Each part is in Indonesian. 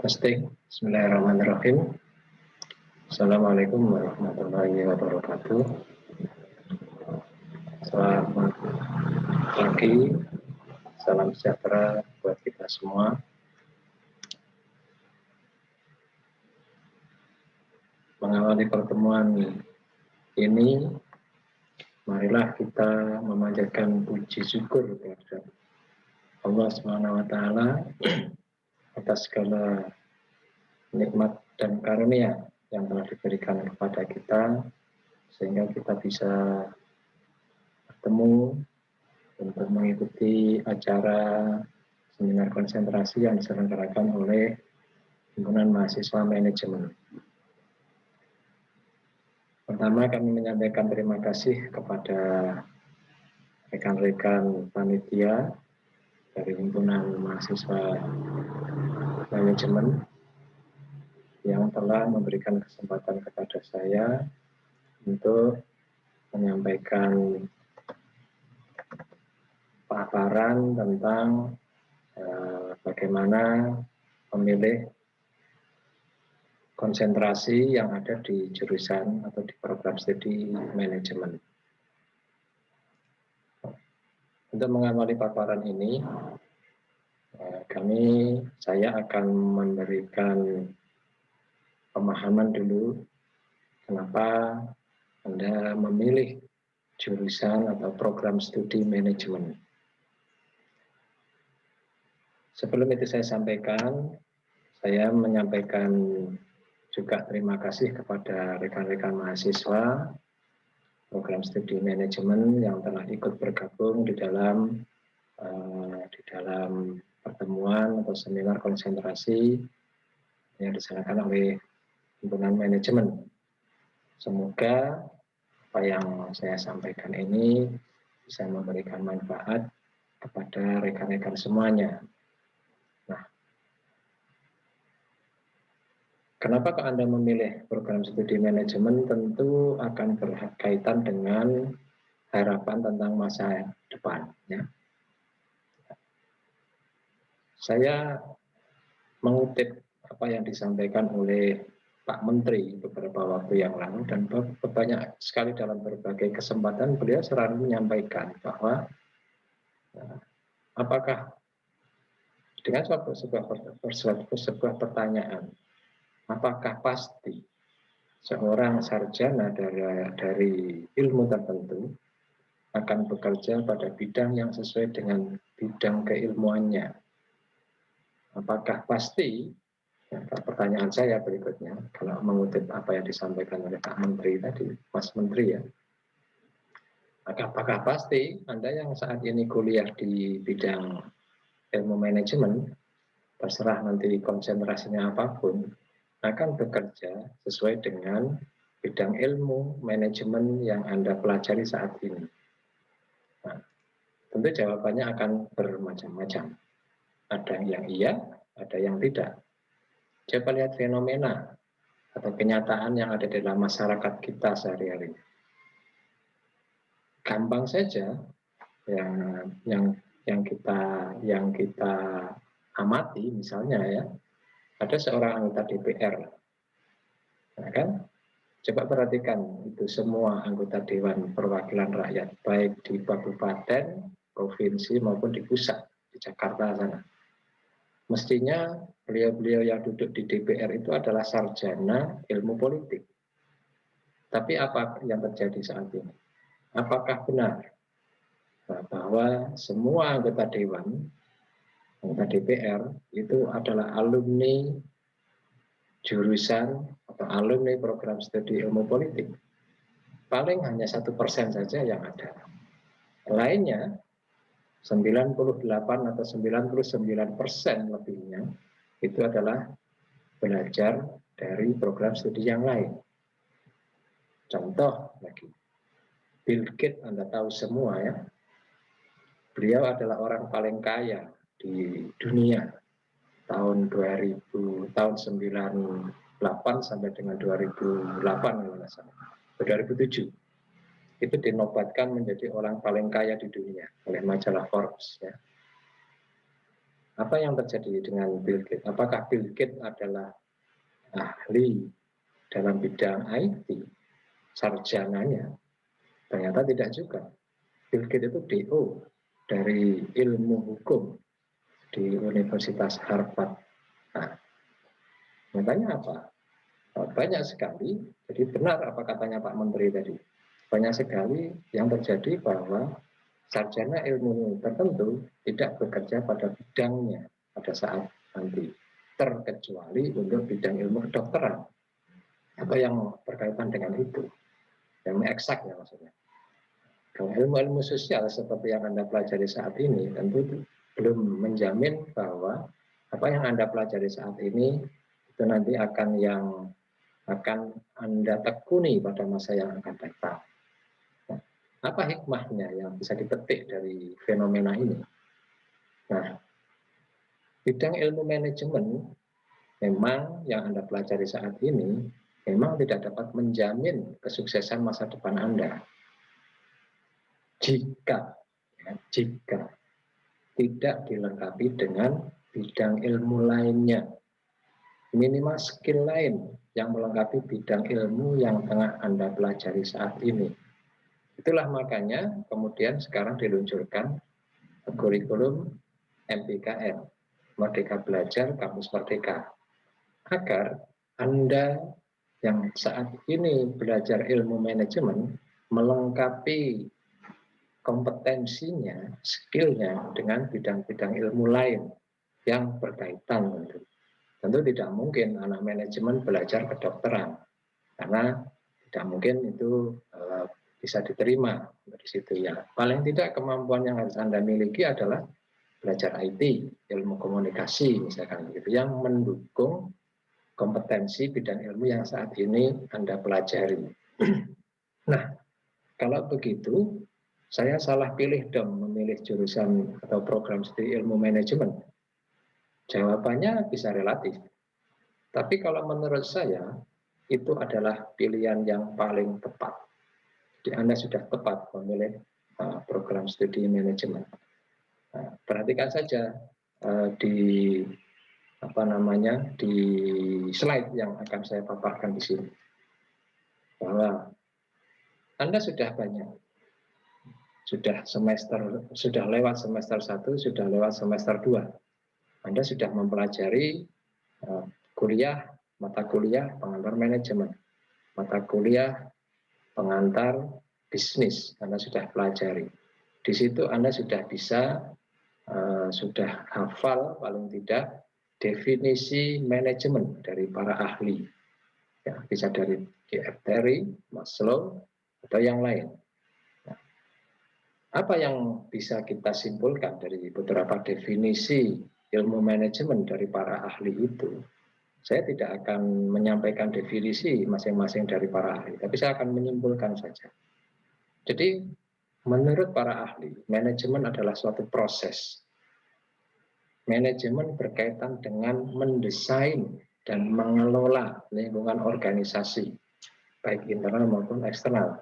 Testing. Bismillahirrahmanirrahim. Assalamualaikum warahmatullahi wabarakatuh. Selamat pagi, salam sejahtera buat kita semua. Mengawali pertemuan ini, marilah kita memanjatkan puji syukur kepada Allah SWT atas segala nikmat dan karunia yang telah diberikan kepada kita, sehingga kita bisa bertemu untuk mengikuti acara seminar konsentrasi yang diselenggarakan oleh Himpunan Mahasiswa Manajemen. Pertama, kami menyampaikan terima kasih kepada rekan-rekan panitia dari Himpunan Mahasiswa Manajemen yang telah memberikan kesempatan kepada saya untuk menyampaikan paparan tentang bagaimana memilih konsentrasi yang ada di jurusan atau di program studi manajemen. Untuk mengawali paparan ini, saya akan memberikan pemahaman dulu kenapa Anda memilih jurusan atau program studi manajemen. Sebelum itu saya menyampaikan juga terima kasih kepada rekan-rekan mahasiswa program studi manajemen yang telah ikut bergabung di dalam pertemuan atau seminar konsentrasi yang diselenggarakan oleh Himpunan Manajemen. Semoga apa yang saya sampaikan ini bisa memberikan manfaat kepada rekan-rekan semuanya. Nah, kenapa Anda memilih program studi manajemen? Tentu akan berkaitan dengan harapan tentang masa depan. Ya. Saya mengutip apa yang disampaikan oleh Pak Menteri beberapa waktu yang lalu, dan banyak sekali dalam berbagai kesempatan beliau selalu menyampaikan bahwa apakah dengan sebuah pertanyaan, apakah pasti seorang sarjana dari ilmu tertentu akan bekerja pada bidang yang sesuai dengan bidang keilmuannya? Apakah pasti? Pertanyaan saya berikutnya, kalau mengutip apa yang disampaikan oleh Pak Menteri tadi, Mas Menteri ya, apakah pasti Anda yang saat ini kuliah di bidang ilmu manajemen, terserah nanti konsentrasinya apapun, akan bekerja sesuai dengan bidang ilmu manajemen yang Anda pelajari saat ini? Nah, tentu jawabannya akan bermacam-macam. Ada yang iya, ada yang tidak. Coba lihat fenomena atau kenyataan yang ada dalam masyarakat kita sehari-hari. Gampang saja yang kita amati, misalnya ya, ada seorang anggota DPR, nah kan? Coba perhatikan itu semua anggota Dewan Perwakilan Rakyat, baik di kabupaten, provinsi maupun di pusat, di Jakarta sana. Mestinya beliau-beliau yang duduk di DPR itu adalah sarjana ilmu politik. Tapi apa yang terjadi saat ini? Apakah benar bahwa semua anggota Dewan, anggota DPR itu adalah alumni jurusan atau alumni program studi ilmu politik? Paling hanya 1% saja yang ada. Lainnya 98 atau 99% lebihnya itu adalah belajar dari program studi yang lain. Contoh lagi, Bill Gates, Anda tahu semua ya, beliau adalah orang paling kaya di dunia tahun 2000, tahun 98 sampai dengan 2008 kalau nggak salah, 2007. Itu dinobatkan menjadi orang paling kaya di dunia oleh majalah Forbes ya. Apa yang terjadi dengan Bill Gates? Apakah Bill Gates adalah ahli dalam bidang IT, sarjananya? Ternyata tidak juga. Bill Gates itu DO dari ilmu hukum di Universitas Harvard. Nah, makanya apa? Banyak sekali, jadi benar apa katanya Pak Menteri tadi, banyak sekali yang terjadi bahwa sarjana ilmu tertentu tidak bekerja pada bidangnya pada saat nanti, terkecuali untuk bidang ilmu kedokteran. Apa yang berkaitan dengan itu? Yang eksak ya maksudnya. Kalau ilmu-ilmu sosial seperti yang Anda pelajari saat ini, tentu belum menjamin bahwa apa yang Anda pelajari saat ini itu nanti akan Anda tekuni pada masa yang akan datang. Nah, apa hikmahnya yang bisa dipetik dari fenomena ini? Nah, bidang ilmu manajemen memang yang Anda pelajari saat ini memang tidak dapat menjamin kesuksesan masa depan Anda. Jika tidak dilengkapi dengan bidang ilmu lainnya, minimal skill lain yang melengkapi bidang ilmu yang tengah Anda pelajari saat ini. Itulah makanya kemudian sekarang diluncurkan kurikulum MBKM, Merdeka Belajar Kampus Merdeka, agar Anda yang saat ini belajar ilmu manajemen melengkapi kompetensinya, skillnya dengan bidang-bidang ilmu lain yang berkaitan tentu. Tentu tidak mungkin anak manajemen belajar kedokteran, karena tidak mungkin itu bisa diterima dari situ ya. Paling tidak kemampuan yang harus Anda miliki adalah belajar IT, ilmu komunikasi misalkan begitu, yang mendukung kompetensi bidang ilmu yang saat ini Anda pelajari. Nah, kalau begitu, saya salah pilih dong memilih jurusan atau program studi ilmu manajemen. Jawabannya bisa relatif. Tapi kalau menurut saya, itu adalah pilihan yang paling tepat. Jadi Anda sudah tepat memilih program studi manajemen. Perhatikan saja di slide yang akan saya paparkan di sini, bahwa Anda sudah banyak, sudah lewat semester 1, sudah lewat semester 2. Anda sudah mempelajari mata kuliah pengantar manajemen, mata kuliah pengantar bisnis, Anda sudah pelajari. Di situ Anda sudah bisa, sudah hafal paling tidak definisi manajemen dari para ahli. Ya, bisa dari G.F. Terry, Maslow, atau yang lain. Nah, apa yang bisa kita simpulkan dari beberapa definisi ilmu manajemen dari para ahli itu? Saya tidak akan menyampaikan definisi masing-masing dari para ahli, tapi saya akan menyimpulkan saja. Jadi, menurut para ahli, manajemen adalah suatu proses. Manajemen berkaitan dengan mendesain dan mengelola lingkungan organisasi, baik internal maupun eksternal.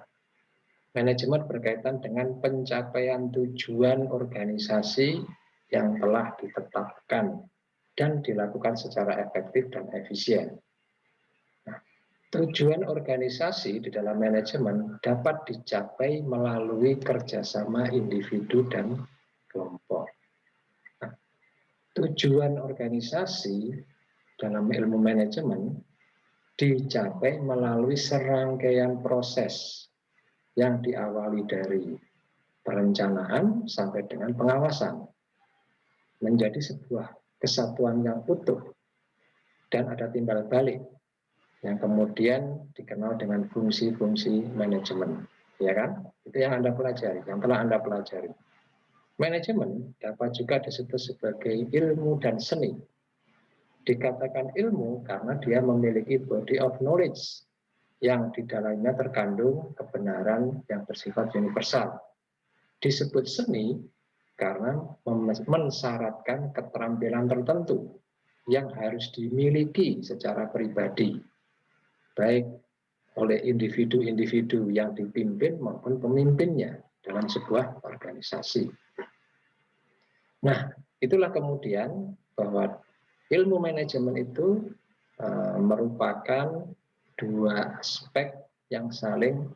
Manajemen berkaitan dengan pencapaian tujuan organisasi yang telah ditetapkan dan dilakukan secara efektif dan efisien. Nah, tujuan organisasi di dalam manajemen dapat dicapai melalui kerjasama individu dan kelompok. Nah, tujuan organisasi dalam ilmu manajemen dicapai melalui serangkaian proses yang diawali dari perencanaan sampai dengan pengawasan, menjadi sebuah kesatuan yang utuh dan ada timbal balik yang kemudian dikenal dengan fungsi-fungsi manajemen, ya kan? Itu yang Anda pelajari, yang telah Anda pelajari. Manajemen dapat juga disebut sebagai ilmu dan seni. Dikatakan ilmu karena dia memiliki body of knowledge yang di dalamnya terkandung kebenaran yang bersifat universal. Disebut seni karena mensyaratkan keterampilan tertentu yang harus dimiliki secara pribadi, baik oleh individu-individu yang dipimpin maupun pemimpinnya dalam sebuah organisasi. Nah, itulah kemudian bahwa ilmu manajemen itu merupakan dua aspek yang saling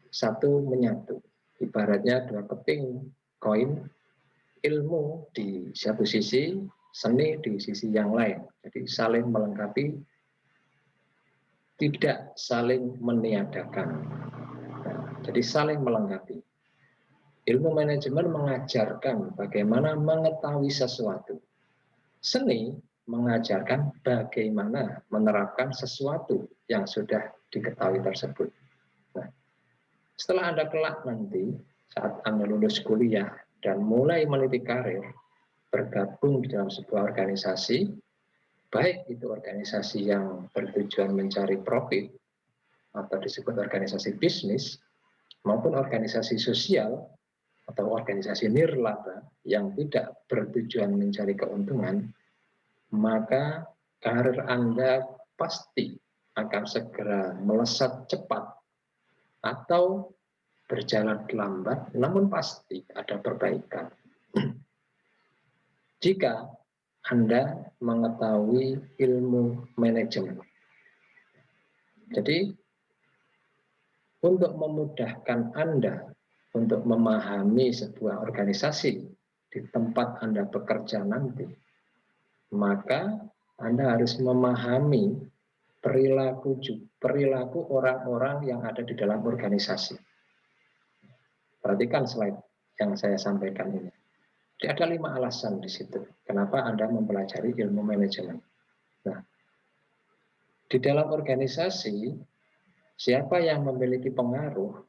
satu menyatu. Ibaratnya dua keping koin, ilmu di satu sisi, seni di sisi yang lain. Jadi saling melengkapi, tidak saling meniadakan. Nah, jadi saling melengkapi. Ilmu manajemen mengajarkan bagaimana mengetahui sesuatu. Seni mengajarkan bagaimana menerapkan sesuatu yang sudah diketahui tersebut. Nah, setelah Anda kelak nanti, saat Anda lulus kuliah dan mulai meniti karir, bergabung di dalam sebuah organisasi, baik itu organisasi yang bertujuan mencari profit, atau disebut organisasi bisnis, maupun organisasi sosial, atau organisasi nirlaba yang tidak bertujuan mencari keuntungan, maka karir Anda pasti akan segera melesat cepat atau berjalan lambat, namun pasti ada perbaikan. Jika Anda mengetahui ilmu manajemen. Jadi, untuk memudahkan Anda untuk memahami sebuah organisasi di tempat Anda bekerja nanti, maka Anda harus memahami perilaku orang-orang yang ada di dalam organisasi. Perhatikan slide yang saya sampaikan ini. Jadi ada 5 alasan di situ kenapa Anda mempelajari ilmu manajemen. Nah, di dalam organisasi, siapa yang memiliki pengaruh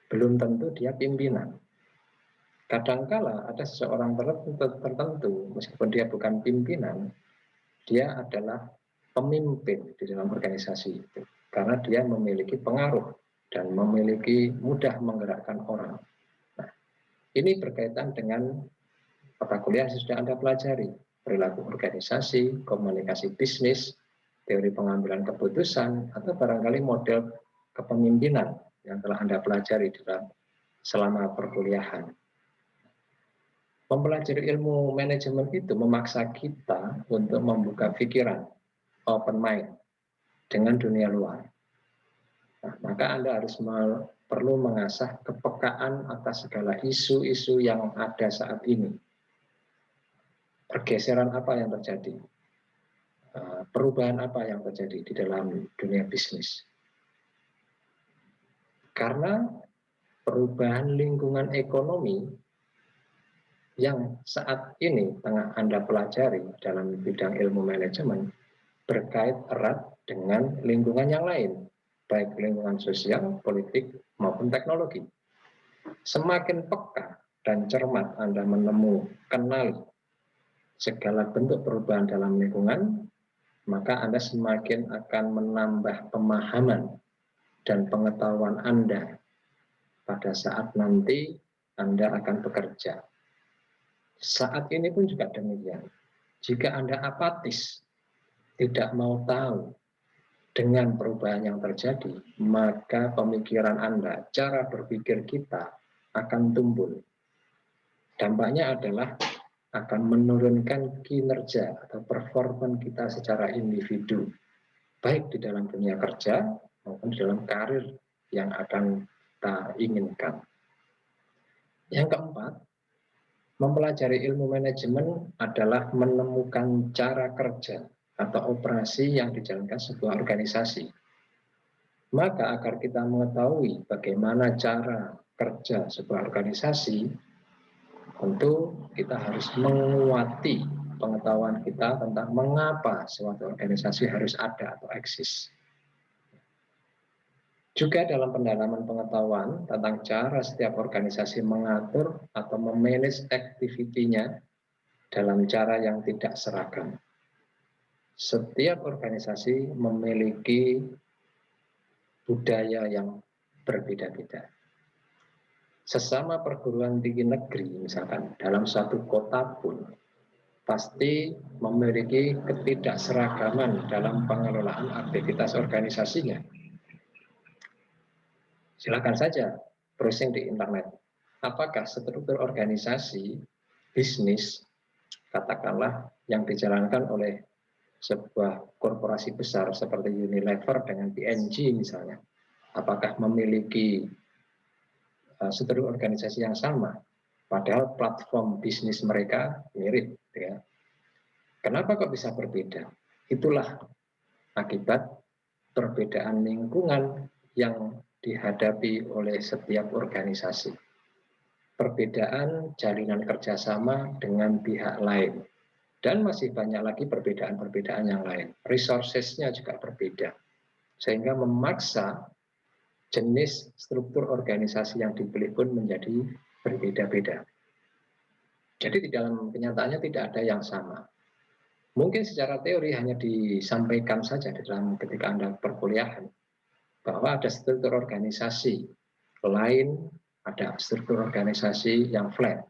belum tentu dia pimpinan. Kadangkala ada seseorang tertentu, meskipun dia bukan pimpinan, dia adalah pemimpin di dalam organisasi itu. Karena dia memiliki pengaruh dan memiliki mudah menggerakkan orang. Nah, ini berkaitan dengan mata kuliah yang sudah Anda pelajari. Perilaku organisasi, komunikasi bisnis, teori pengambilan keputusan, atau barangkali model kepemimpinan yang telah Anda pelajari selama perkuliahan. Mempelajari ilmu manajemen itu memaksa kita untuk membuka pikiran, open mind, dengan dunia luar. Nah, maka Anda harus perlu mengasah kepekaan atas segala isu-isu yang ada saat ini. Pergeseran apa yang terjadi? Perubahan apa yang terjadi di dalam dunia bisnis? Karena perubahan lingkungan ekonomi yang saat ini tengah Anda pelajari dalam bidang ilmu manajemen berkait erat dengan lingkungan yang lain, baik lingkungan sosial, politik, maupun teknologi. Semakin peka dan cermat Anda kenali segala bentuk perubahan dalam lingkungan, maka Anda semakin akan menambah pemahaman dan pengetahuan Anda pada saat nanti Anda akan bekerja. Saat ini pun juga demikian. Jika Anda apatis, tidak mau tahu dengan perubahan yang terjadi, maka pemikiran Anda, cara berpikir kita akan tumbuh. Dampaknya adalah akan menurunkan kinerja atau performa kita secara individu, baik di dalam dunia kerja maupun di dalam karir yang akan kita inginkan. Yang keempat, mempelajari ilmu manajemen adalah menemukan cara kerja atau operasi yang dijalankan sebuah organisasi. Maka agar kita mengetahui bagaimana cara kerja sebuah organisasi, tentu kita harus menguati pengetahuan kita tentang mengapa suatu organisasi harus ada atau eksis. Juga dalam pendalaman pengetahuan tentang cara setiap organisasi mengatur atau memanage aktivitinya dalam cara yang tidak seragam. Setiap organisasi memiliki budaya yang berbeda-beda. Sesama perguruan tinggi negeri, misalkan dalam satu kota pun, pasti memiliki ketidakseragaman dalam pengelolaan aktivitas organisasinya. Silakan saja browsing di internet. apakah struktur organisasi bisnis, katakanlah yang dijalankan oleh sebuah korporasi besar seperti Unilever dengan P&G misalnya, apakah memiliki struktur organisasi yang sama, padahal platform bisnis mereka mirip, ya. Kenapa kok bisa berbeda? Itulah akibat perbedaan lingkungan yang dihadapi oleh setiap organisasi. Perbedaan jalinan kerjasama dengan pihak lain. Dan masih banyak lagi perbedaan-perbedaan yang lain. Resources-nya juga berbeda. Sehingga memaksa jenis struktur organisasi yang dipilih pun menjadi berbeda-beda. Jadi di dalam kenyataannya tidak ada yang sama. Mungkin secara teori hanya disampaikan saja di dalam ketika Anda perkuliahan, bahwa ada struktur organisasi lain, ada struktur organisasi yang flat.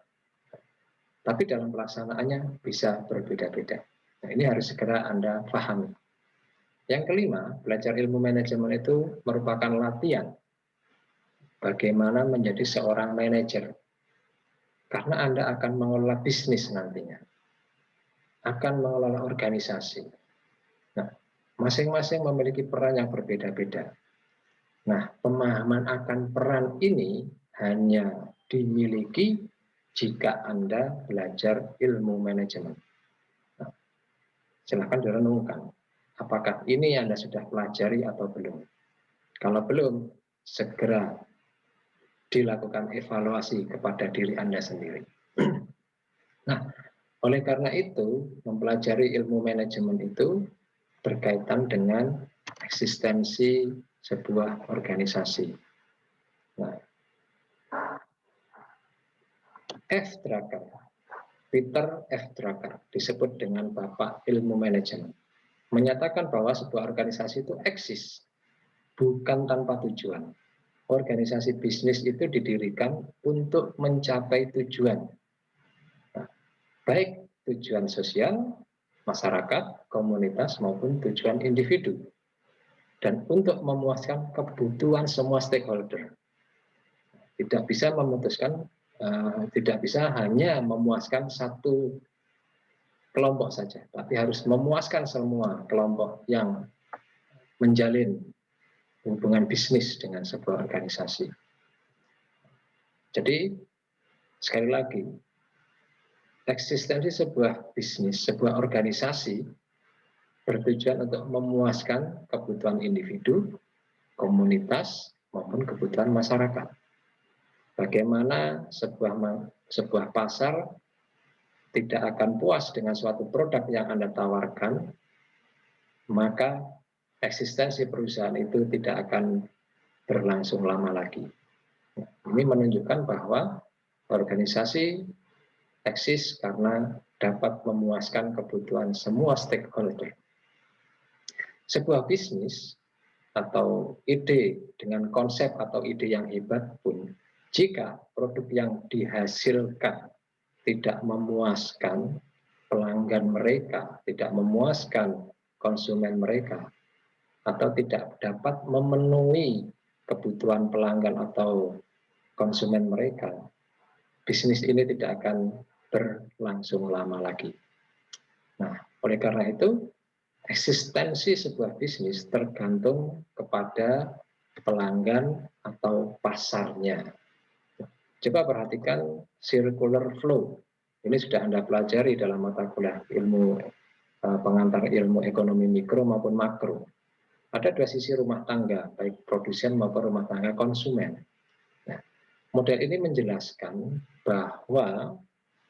Tapi dalam pelaksanaannya bisa berbeda-beda. Nah, ini harus segera Anda pahami. Yang kelima, belajar ilmu manajemen itu merupakan latihan bagaimana menjadi seorang manajer. Karena Anda akan mengelola bisnis nantinya, akan mengelola organisasi. Nah, masing-masing memiliki peran yang berbeda-beda. Nah, pemahaman akan peran ini hanya dimiliki jika Anda belajar ilmu manajemen. Nah, silakan direnungkan, apakah ini Anda sudah pelajari atau belum. Kalau belum, segera dilakukan evaluasi kepada diri Anda sendiri. Nah, oleh karena itu, mempelajari ilmu manajemen itu berkaitan dengan eksistensi sebuah organisasi. Nah, Peter F. Drucker disebut dengan Bapak Ilmu Manajemen, menyatakan bahwa sebuah organisasi itu eksis, bukan tanpa tujuan. Organisasi bisnis itu didirikan untuk mencapai tujuan. Nah, baik tujuan sosial, masyarakat, komunitas, maupun tujuan individu. Dan untuk memuaskan kebutuhan semua stakeholder. Tidak bisa memutuskan, tidak bisa hanya memuaskan satu kelompok saja, tapi harus memuaskan semua kelompok yang menjalin hubungan bisnis dengan sebuah organisasi. Jadi, sekali lagi, eksistensi sebuah bisnis, sebuah organisasi bertujuan untuk memuaskan kebutuhan individu, komunitas, maupun kebutuhan masyarakat. Bagaimana sebuah pasar tidak akan puas dengan suatu produk yang Anda tawarkan, maka eksistensi perusahaan itu tidak akan berlangsung lama lagi. Ini menunjukkan bahwa organisasi eksis karena dapat memuaskan kebutuhan semua stakeholder. Sebuah bisnis atau ide dengan konsep atau ide yang hebat pun, jika produk yang dihasilkan tidak memuaskan pelanggan mereka, tidak memuaskan konsumen mereka, atau tidak dapat memenuhi kebutuhan pelanggan atau konsumen mereka, bisnis ini tidak akan berlangsung lama lagi. Nah, oleh karena itu, eksistensi sebuah bisnis tergantung kepada pelanggan atau pasarnya. Coba perhatikan circular flow. Ini sudah Anda pelajari dalam mata kuliah ilmu pengantar ilmu ekonomi mikro maupun makro. Ada dua sisi rumah tangga, baik produsen maupun rumah tangga konsumen. Nah, model ini menjelaskan bahwa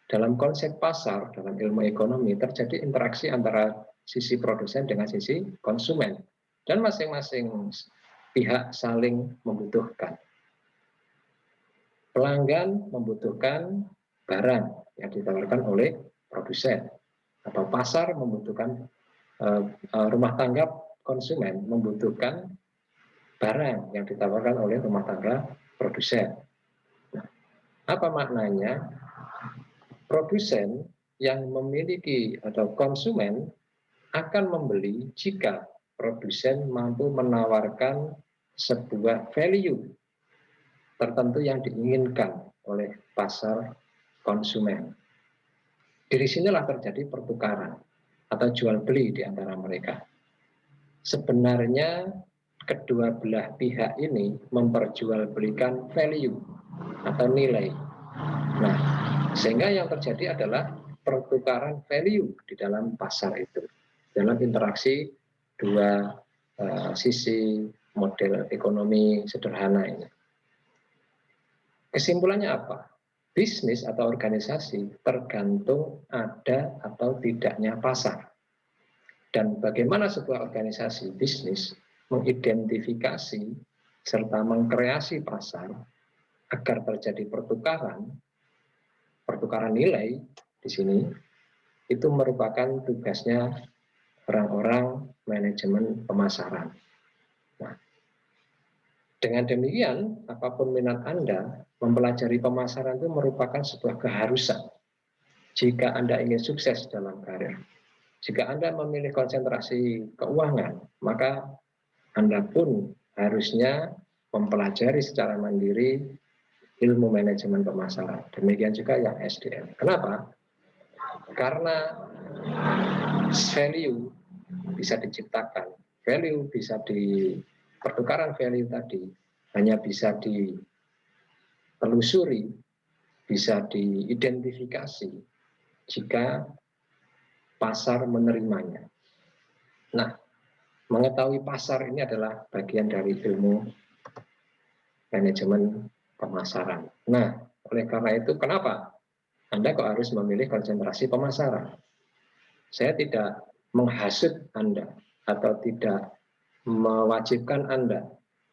dalam konsep pasar, dalam ilmu ekonomi, terjadi interaksi antara sisi produsen dengan sisi konsumen. Dan masing-masing pihak saling membutuhkan. Pelanggan membutuhkan barang yang ditawarkan oleh produsen. Atau pasar membutuhkan, rumah tangga konsumen membutuhkan barang yang ditawarkan oleh rumah tangga produsen. Nah, apa maknanya? Produsen yang memiliki atau konsumen akan membeli jika produsen mampu menawarkan sebuah value tertentu yang diinginkan oleh pasar konsumen. Dari sinilah terjadi pertukaran atau jual beli di antara mereka. Sebenarnya kedua belah pihak ini memperjualbelikan value atau nilai. Nah, sehingga yang terjadi adalah pertukaran value di dalam pasar itu, dalam interaksi dua sisi model ekonomi sederhana ini. Kesimpulannya apa? Bisnis atau organisasi tergantung ada atau tidaknya pasar. Dan bagaimana sebuah organisasi bisnis mengidentifikasi serta mengkreasi pasar agar terjadi pertukaran nilai di sini, itu merupakan tugasnya orang-orang manajemen pemasaran. Nah, dengan demikian, apapun minat Anda, mempelajari pemasaran itu merupakan sebuah keharusan jika Anda ingin sukses dalam karir. Jika Anda memilih konsentrasi keuangan, maka Anda pun harusnya mempelajari secara mandiri ilmu manajemen pemasaran. Demikian juga yang SDM. Kenapa? Karena value bisa diciptakan, value bisa pertukaran value tadi hanya bisa ditelusuri, bisa diidentifikasi jika pasar menerimanya. Nah, mengetahui pasar ini adalah bagian dari ilmu manajemen pemasaran. Nah, oleh karena itu, kenapa Anda kok harus memilih konsentrasi pemasaran? Saya tidak menghasut Anda atau tidak mewajibkan Anda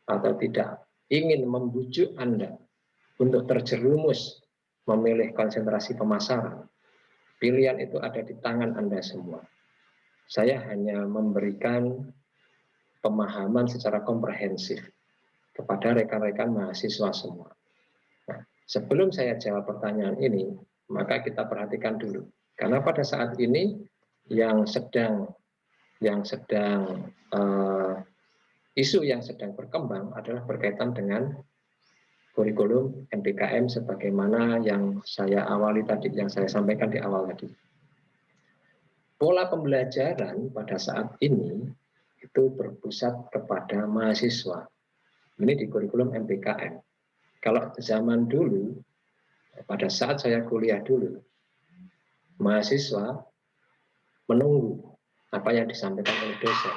atau tidak ingin membujuk Anda untuk terjerumus memilih konsentrasi pemasaran. Pilihan itu ada di tangan Anda semua. Saya hanya memberikan pemahaman secara komprehensif kepada rekan-rekan mahasiswa semua. Nah, sebelum saya jawab pertanyaan ini, maka kita perhatikan dulu. Karena pada saat ini isu yang sedang berkembang adalah berkaitan dengan kurikulum MBKM sebagaimana yang saya awali tadi, yang saya sampaikan di awal tadi. Pola pembelajaran pada saat ini itu berpusat kepada mahasiswa. Ini di kurikulum MBKM. Kalau zaman dulu, pada saat saya kuliah dulu, mahasiswa menunggu apa yang disampaikan oleh dosen.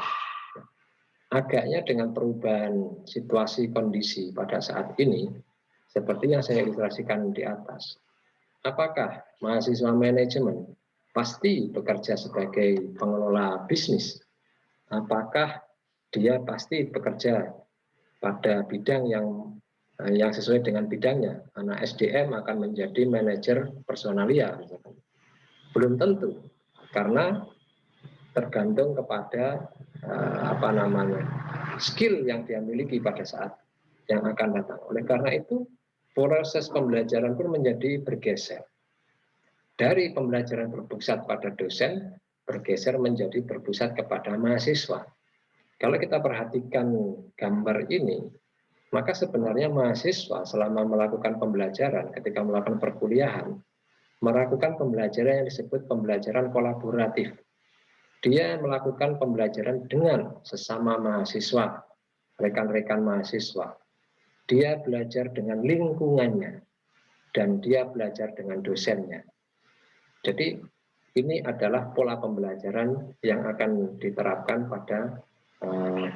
Agaknya dengan perubahan situasi kondisi pada saat ini, seperti yang saya ilustrasikan di atas, apakah mahasiswa manajemen pasti bekerja sebagai pengelola bisnis? Apakah dia pasti bekerja pada bidang yang sesuai dengan bidangnya? Anak SDM akan menjadi manajer personalia, belum tentu, karena tergantung kepada skill yang dia miliki pada saat yang akan datang. Oleh karena itu, proses pembelajaran pun menjadi bergeser. Dari pembelajaran berpusat pada dosen, bergeser menjadi berpusat kepada mahasiswa. Kalau kita perhatikan gambar ini, maka sebenarnya mahasiswa selama melakukan pembelajaran, ketika melakukan perkuliahan, melakukan pembelajaran yang disebut pembelajaran kolaboratif. Dia melakukan pembelajaran dengan sesama mahasiswa, rekan-rekan mahasiswa. Dia belajar dengan lingkungannya, dan dia belajar dengan dosennya. Jadi ini adalah pola pembelajaran yang akan diterapkan pada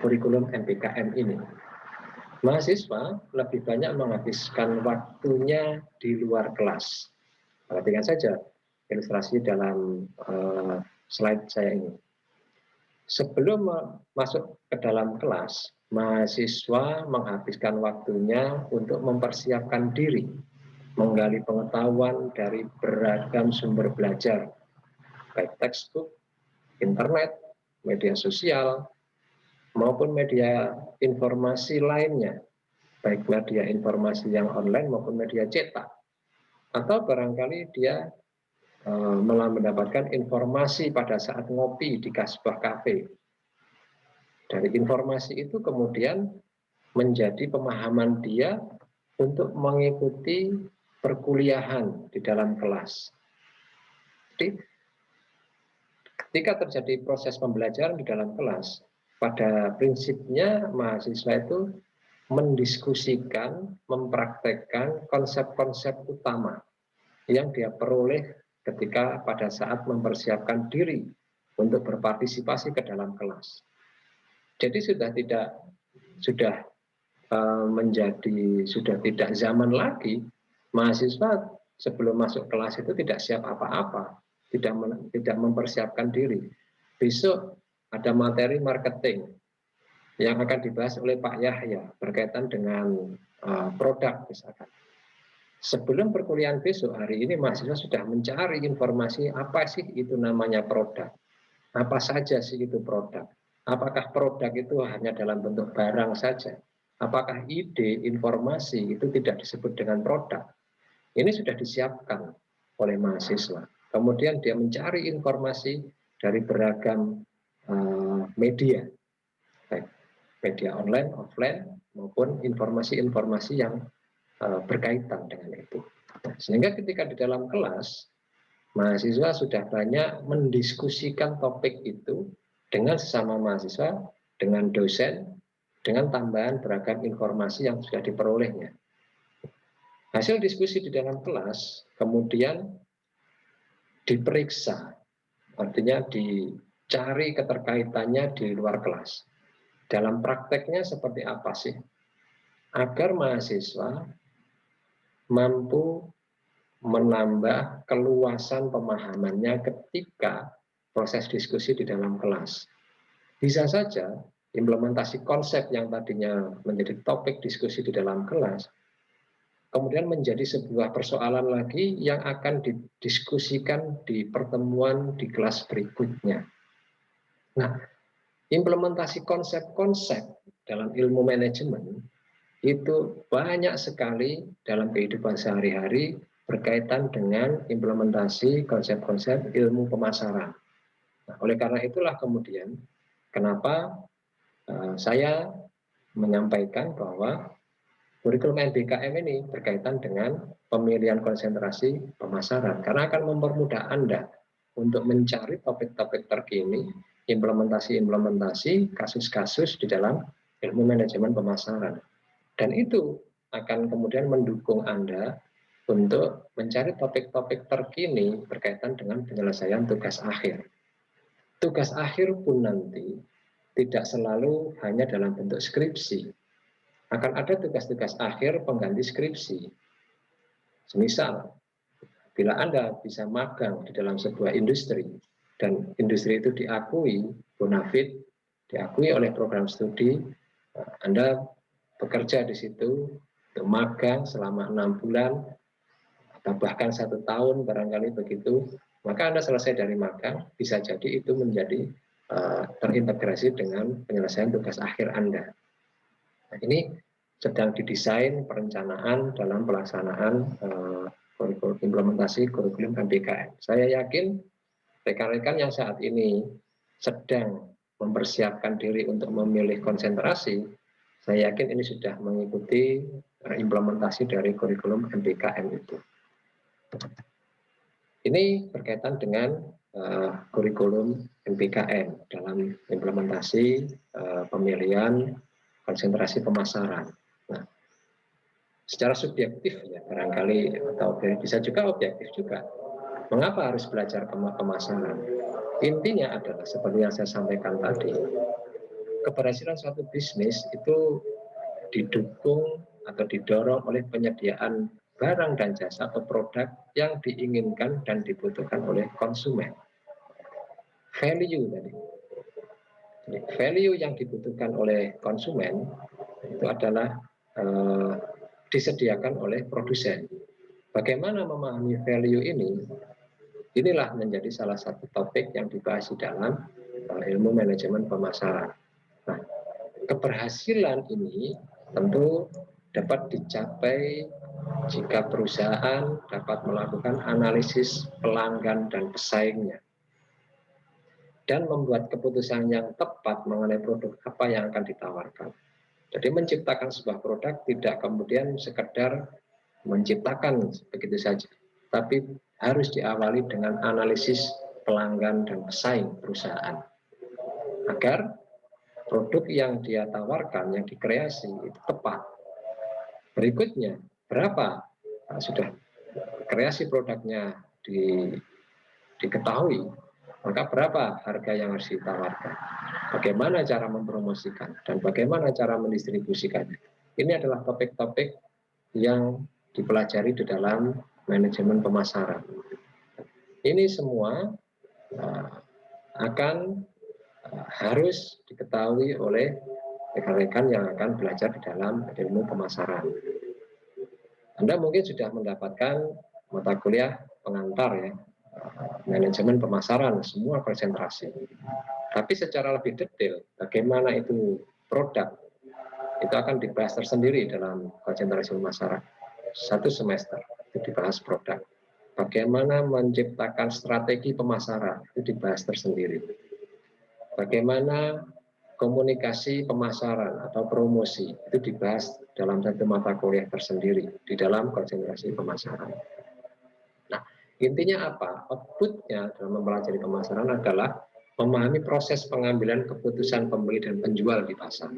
kurikulum MBKM ini. Mahasiswa lebih banyak menghabiskan waktunya di luar kelas. Perhatikan saja ilustrasi dalam slide saya ini. Sebelum masuk ke dalam kelas, mahasiswa menghabiskan waktunya untuk mempersiapkan diri, menggali pengetahuan dari beragam sumber belajar, baik textbook, internet, media sosial, maupun media informasi lainnya, baik media informasi yang online maupun media cetak. Atau barangkali dia malah mendapatkan informasi pada saat ngopi di sebuah kafe. Dari informasi itu kemudian menjadi pemahaman dia untuk mengikuti perkuliahan di dalam kelas. Jadi ketika terjadi proses pembelajaran di dalam kelas, pada prinsipnya mahasiswa itu mendiskusikan, mempraktekkan konsep-konsep utama yang dia peroleh ketika pada saat mempersiapkan diri untuk berpartisipasi ke dalam kelas. Jadi sudah tidak zaman lagi mahasiswa sebelum masuk kelas itu tidak siap apa-apa, tidak mempersiapkan diri. Besok ada materi marketing yang akan dibahas oleh Pak Yahya berkaitan dengan produk misalkan. Sebelum perkuliahan besok, hari ini mahasiswa sudah mencari informasi apa sih itu namanya produk, apa saja sih itu produk, apakah produk itu hanya dalam bentuk barang saja, apakah ide, informasi itu tidak disebut dengan produk. Ini sudah disiapkan oleh mahasiswa. Kemudian dia mencari informasi dari beragam media, baik media online, offline, maupun informasi-informasi yang berkaitan dengan itu. Nah, sehingga ketika di dalam kelas, mahasiswa sudah banyak mendiskusikan topik itu dengan sesama mahasiswa, dengan dosen, dengan tambahan beragam informasi yang sudah diperolehnya. Hasil diskusi di dalam kelas kemudian diperiksa, artinya dicari keterkaitannya di luar kelas. Dalam prakteknya seperti apa sih? Agar mahasiswa mampu menambah keluasan pemahamannya ketika proses diskusi di dalam kelas. Bisa saja implementasi konsep yang tadinya menjadi topik diskusi di dalam kelas, kemudian menjadi sebuah persoalan lagi yang akan didiskusikan di pertemuan di kelas berikutnya. Nah, implementasi konsep-konsep dalam ilmu manajemen itu banyak sekali dalam kehidupan sehari-hari berkaitan dengan implementasi konsep-konsep ilmu pemasaran. Nah, oleh karena itulah kemudian kenapa saya menyampaikan bahwa kurikulum MBKM ini berkaitan dengan pemilihan konsentrasi pemasaran karena akan mempermudah Anda untuk mencari topik-topik terkini, implementasi-implementasi, kasus-kasus di dalam ilmu manajemen pemasaran. Dan itu akan kemudian mendukung Anda untuk mencari topik-topik terkini berkaitan dengan penyelesaian tugas akhir. Tugas akhir pun nanti tidak selalu hanya dalam bentuk skripsi. Akan ada tugas-tugas akhir pengganti skripsi. Semisal, bila Anda bisa magang di dalam sebuah industri, dan industri itu diakui, bonafide, diakui oleh program studi, Anda bekerja di situ, untuk magang selama 6 bulan, atau bahkan 1 tahun barangkali begitu, maka Anda selesai dari magang, bisa jadi itu menjadi terintegrasi dengan penyelesaian tugas akhir Anda. Nah, ini sedang didesain perencanaan dalam pelaksanaan implementasi kurikulum MBKM. Saya yakin rekan-rekan yang saat ini sedang mempersiapkan diri untuk memilih konsentrasi, saya yakin ini sudah mengikuti implementasi dari kurikulum MBKM itu. Ini berkaitan dengan kurikulum MBKM dalam implementasi pemilihan konsentrasi pemasaran. Nah, secara subjektif ya barangkali atau bisa juga objektif juga. Mengapa harus belajar pemasaran? Intinya adalah seperti yang saya sampaikan tadi, keberhasilan suatu bisnis itu didukung atau didorong oleh penyediaan barang dan jasa atau produk yang diinginkan dan dibutuhkan oleh konsumen. Value tadi. Jadi, value yang dibutuhkan oleh konsumen itu adalah disediakan oleh produsen. Bagaimana memahami value ini? Inilah menjadi salah satu topik yang dibahas di dalam ilmu manajemen pemasaran. Nah, keberhasilan ini tentu dapat dicapai jika perusahaan dapat melakukan analisis pelanggan dan pesaingnya dan membuat keputusan yang tepat mengenai produk apa yang akan ditawarkan. Jadi menciptakan sebuah produk tidak kemudian sekedar menciptakan begitu saja, tapi harus diawali dengan analisis pelanggan dan pesaing perusahaan, agar produk yang dia tawarkan, yang dikreasi itu tepat. Berikutnya, berapa sudah kreasi produknya diketahui, maka berapa harga yang harus ditawarkan, bagaimana cara mempromosikan, dan bagaimana cara mendistribusikannya. Ini adalah topik-topik yang dipelajari di dalam manajemen pemasaran. Ini semua akan harus diketahui oleh rekan-rekan yang akan belajar di dalam ilmu pemasaran. Anda mungkin sudah mendapatkan mata kuliah pengantar ya, manajemen pemasaran, semua konsentrasi. Tapi secara lebih detail, bagaimana itu produk, itu akan dibahas tersendiri dalam konsentrasi pemasaran. 1 semester itu dibahas produk. Bagaimana menciptakan strategi pemasaran, itu dibahas tersendiri. Bagaimana komunikasi pemasaran atau promosi, itu dibahas dalam 1 mata kuliah tersendiri di dalam konsentrasi pemasaran. Nah, intinya apa? Outputnya dalam mempelajari pemasaran adalah memahami proses pengambilan keputusan pembeli dan penjual di pasar.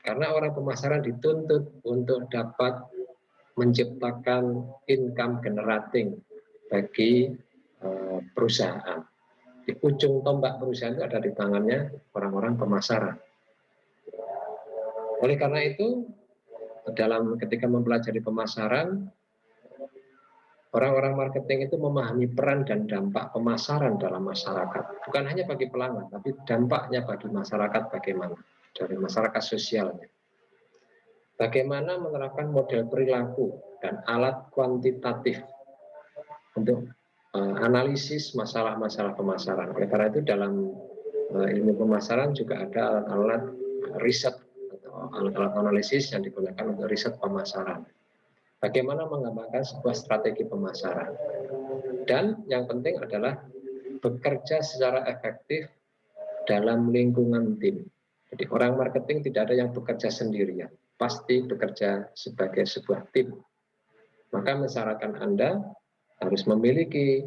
Karena orang pemasaran dituntut untuk dapat menciptakan income generating bagi perusahaan. Di ujung tombak perusahaan itu ada di tangannya orang-orang pemasaran. Oleh karena itu, ketika mempelajari pemasaran, orang-orang marketing itu memahami peran dan dampak pemasaran dalam masyarakat. Bukan hanya bagi pelanggan, tapi dampaknya bagi masyarakat bagaimana, dari masyarakat sosialnya. Bagaimana menerapkan model perilaku dan alat kuantitatif untuk analisis masalah-masalah pemasaran. Oleh karena itu dalam ilmu pemasaran juga ada alat-alat riset atau alat-alat analisis yang digunakan untuk riset pemasaran. Bagaimana mengembangkan sebuah strategi pemasaran. Dan yang penting adalah bekerja secara efektif dalam lingkungan tim. Jadi orang marketing tidak ada yang bekerja sendirian, pasti bekerja sebagai sebuah tim. Maka masyarakat Anda harus memiliki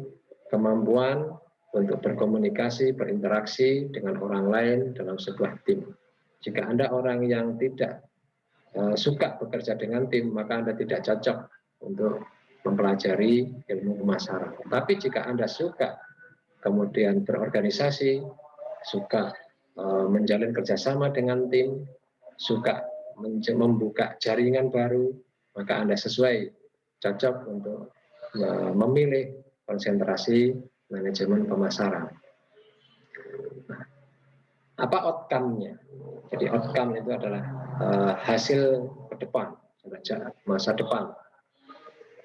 kemampuan untuk berkomunikasi, berinteraksi dengan orang lain dalam sebuah tim. Jika Anda orang yang tidak suka bekerja dengan tim, maka Anda tidak cocok untuk mempelajari ilmu pemasaran. Tapi jika Anda suka kemudian berorganisasi, suka menjalin kerjasama dengan tim, suka membuka jaringan baru, maka Anda cocok untuk memilih konsentrasi manajemen pemasaran. Nah, apa outcome-nya? Jadi outcome itu adalah hasil ke depan, masa depan.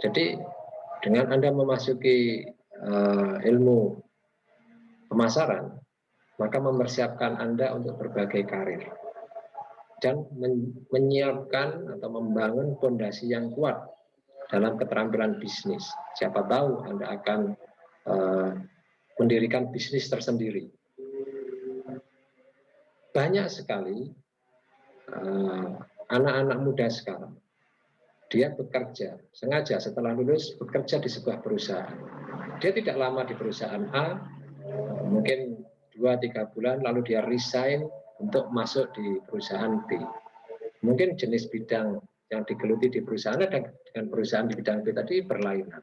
Jadi dengan Anda memasuki ilmu pemasaran, maka mempersiapkan Anda untuk berbagai karir dan menyiapkan atau membangun fondasi yang kuat dalam keterampilan bisnis. Siapa tahu Anda akan mendirikan bisnis tersendiri. Banyak sekali anak-anak muda sekarang, dia bekerja, sengaja setelah lulus bekerja di sebuah perusahaan. Dia tidak lama di perusahaan A, mungkin 2-3 bulan, lalu dia resign untuk masuk di perusahaan B. Mungkin jenis bidang yang digeluti di perusahaan dan dengan perusahaan di bidang B tadi berlainan.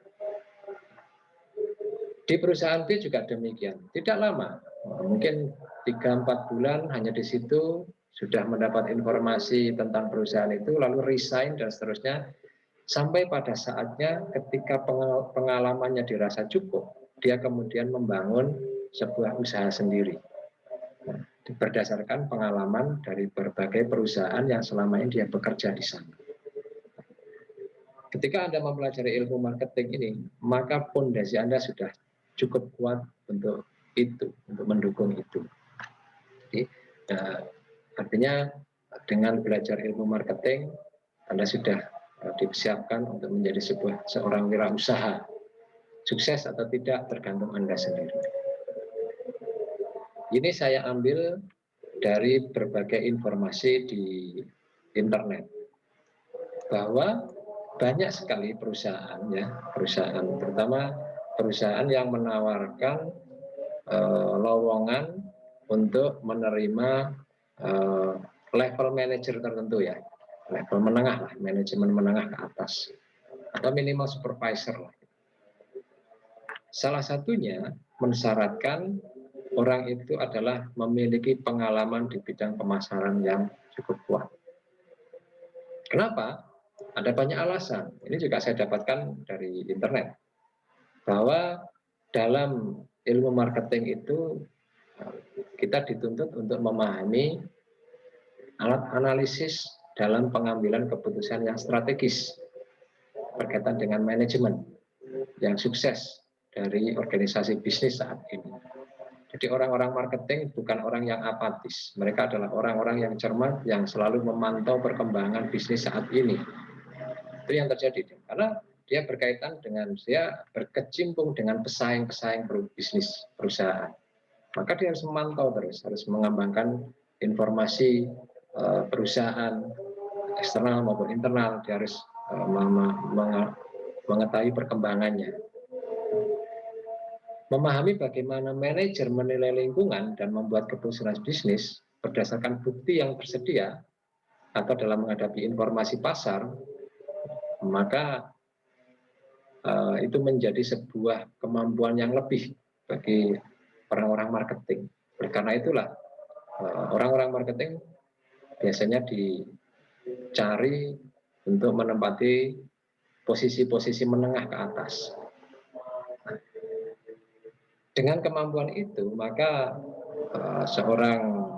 Di perusahaan B juga demikian, tidak lama, mungkin 3-4 bulan hanya di situ sudah mendapat informasi tentang perusahaan itu, lalu resign dan seterusnya, sampai pada saatnya ketika pengalamannya dirasa cukup, dia kemudian membangun sebuah usaha sendiri. Nah, berdasarkan pengalaman dari berbagai perusahaan yang selama ini dia bekerja di sana. Ketika Anda mempelajari ilmu marketing ini, maka fondasi Anda sudah cukup kuat untuk itu, untuk mendukung itu. Jadi, artinya dengan belajar ilmu marketing, Anda sudah disiapkan untuk menjadi seorang wirausaha. Sukses atau tidak tergantung Anda sendiri. Ini saya ambil dari berbagai informasi di internet bahwa banyak sekali perusahaan ya, perusahaan terutama perusahaan yang menawarkan lowongan untuk menerima level manajer tertentu ya, level menengah lah, manajemen menengah ke atas atau minimal supervisor lah. Salah satunya mensyaratkan orang itu adalah memiliki pengalaman di bidang pemasaran yang cukup kuat. Kenapa? Ada banyak alasan. Ini juga saya dapatkan dari internet. Bahwa dalam ilmu marketing itu kita dituntut untuk memahami alat analisis dalam pengambilan keputusan yang strategis berkaitan dengan manajemen yang sukses dari organisasi bisnis saat ini. Jadi orang-orang marketing bukan orang yang apatis. Mereka adalah orang-orang yang cermat, yang selalu memantau perkembangan bisnis saat ini. Itu yang terjadi. Karena dia berkaitan dengan, dia berkecimpung dengan pesaing-pesaing bisnis perusahaan. Maka dia harus memantau terus, harus mengembangkan informasi perusahaan, eksternal maupun internal. Dia harus mengetahui perkembangannya. Memahami bagaimana manajer menilai lingkungan dan membuat keputusan bisnis berdasarkan bukti yang tersedia atau dalam menghadapi informasi pasar, maka itu menjadi sebuah kemampuan yang lebih bagi orang-orang marketing. Karena itulah orang-orang marketing biasanya dicari untuk menempati posisi-posisi menengah ke atas. Dengan kemampuan itu, maka seorang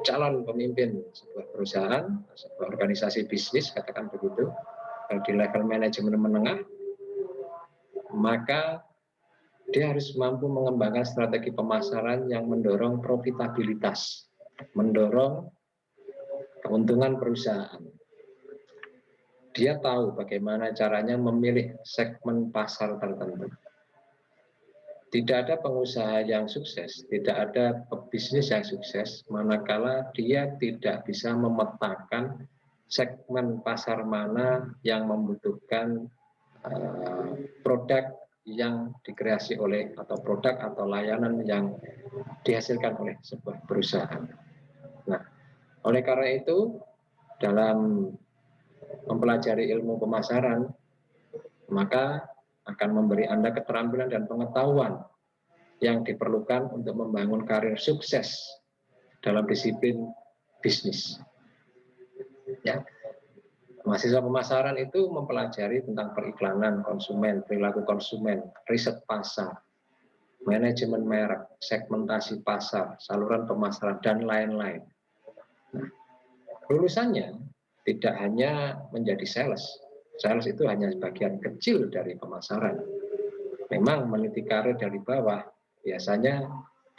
calon pemimpin sebuah perusahaan, sebuah organisasi bisnis, katakan begitu, di level manajemen menengah, maka dia harus mampu mengembangkan strategi pemasaran yang mendorong profitabilitas, mendorong keuntungan perusahaan. Dia tahu bagaimana caranya memilih segmen pasar tertentu. Tidak ada pengusaha yang sukses, tidak ada pebisnis yang sukses, manakala dia tidak bisa memetakan segmen pasar mana yang membutuhkan produk yang dikreasi oleh, atau produk atau layanan yang dihasilkan oleh sebuah perusahaan. Nah, oleh karena itu, dalam mempelajari ilmu pemasaran, maka akan memberi Anda keterampilan dan pengetahuan yang diperlukan untuk membangun karir sukses dalam disiplin bisnis. Ya. Mahasiswa pemasaran itu mempelajari tentang periklanan konsumen, perilaku konsumen, riset pasar, manajemen merek, segmentasi pasar, saluran pemasaran, dan lain-lain. Nah, lulusannya tidak hanya menjadi sales. Sales itu hanya sebagian kecil dari pemasaran. Memang meniti karir dari bawah biasanya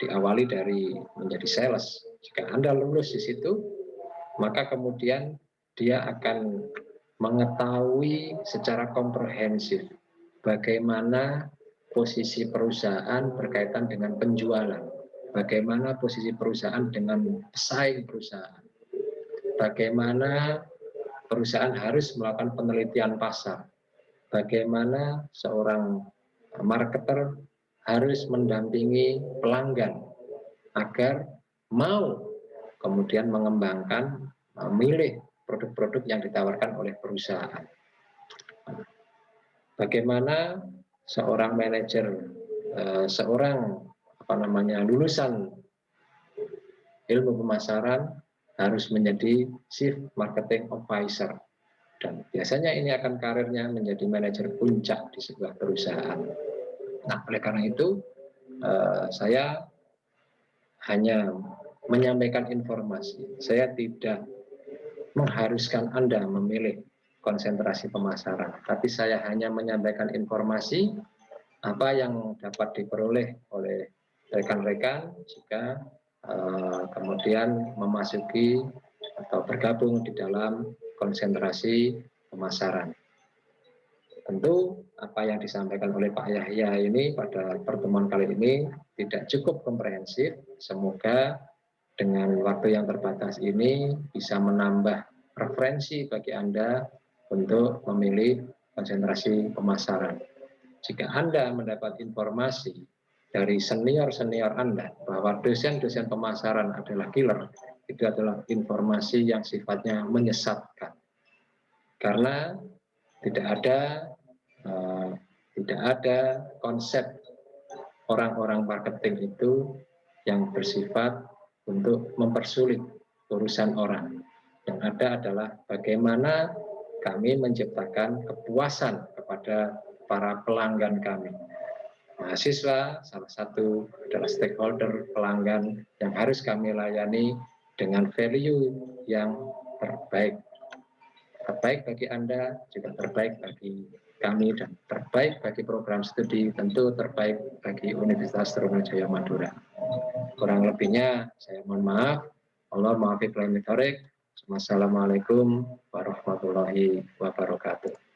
diawali dari menjadi sales. Jika Anda lulus di situ, maka kemudian dia akan mengetahui secara komprehensif bagaimana posisi perusahaan berkaitan dengan penjualan, bagaimana posisi perusahaan dengan pesaing perusahaan, bagaimana perusahaan harus melakukan penelitian pasar, bagaimana seorang marketer harus mendampingi pelanggan agar mau kemudian mengembangkan, memilih produk-produk yang ditawarkan oleh perusahaan. Bagaimana seorang manajer, lulusan ilmu pemasaran harus menjadi chief marketing officer, dan biasanya ini akan karirnya menjadi manajer puncak di sebuah perusahaan. Nah, oleh karena itu saya hanya menyampaikan informasi. Saya tidak mengharuskan Anda memilih konsentrasi pemasaran, tapi saya hanya menyampaikan informasi apa yang dapat diperoleh oleh rekan-rekan jika kemudian memasuki atau bergabung di dalam konsentrasi pemasaran. Tentu apa yang disampaikan oleh Pak Yahya ini pada pertemuan kali ini tidak cukup komprehensif. Semoga dengan waktu yang terbatas ini bisa menambah referensi bagi Anda untuk memilih konsentrasi pemasaran. Jika Anda mendapat informasi dari senior-senior Anda bahwa dosen-dosen pemasaran adalah killer, itu adalah informasi yang sifatnya menyesatkan. Karena tidak ada konsep orang-orang marketing itu yang bersifat untuk mempersulit urusan orang. Yang ada adalah bagaimana kami menciptakan kepuasan kepada para pelanggan kami. Mahasiswa salah satu adalah stakeholder pelanggan yang harus kami layani dengan value yang terbaik. Terbaik bagi Anda, juga terbaik bagi kami, dan terbaik bagi program studi, tentu terbaik bagi Universitas Trunojoyo Madura. Kurang lebihnya saya mohon maaf. Allah maafi. Wassalamualaikum warahmatullahi wabarakatuh.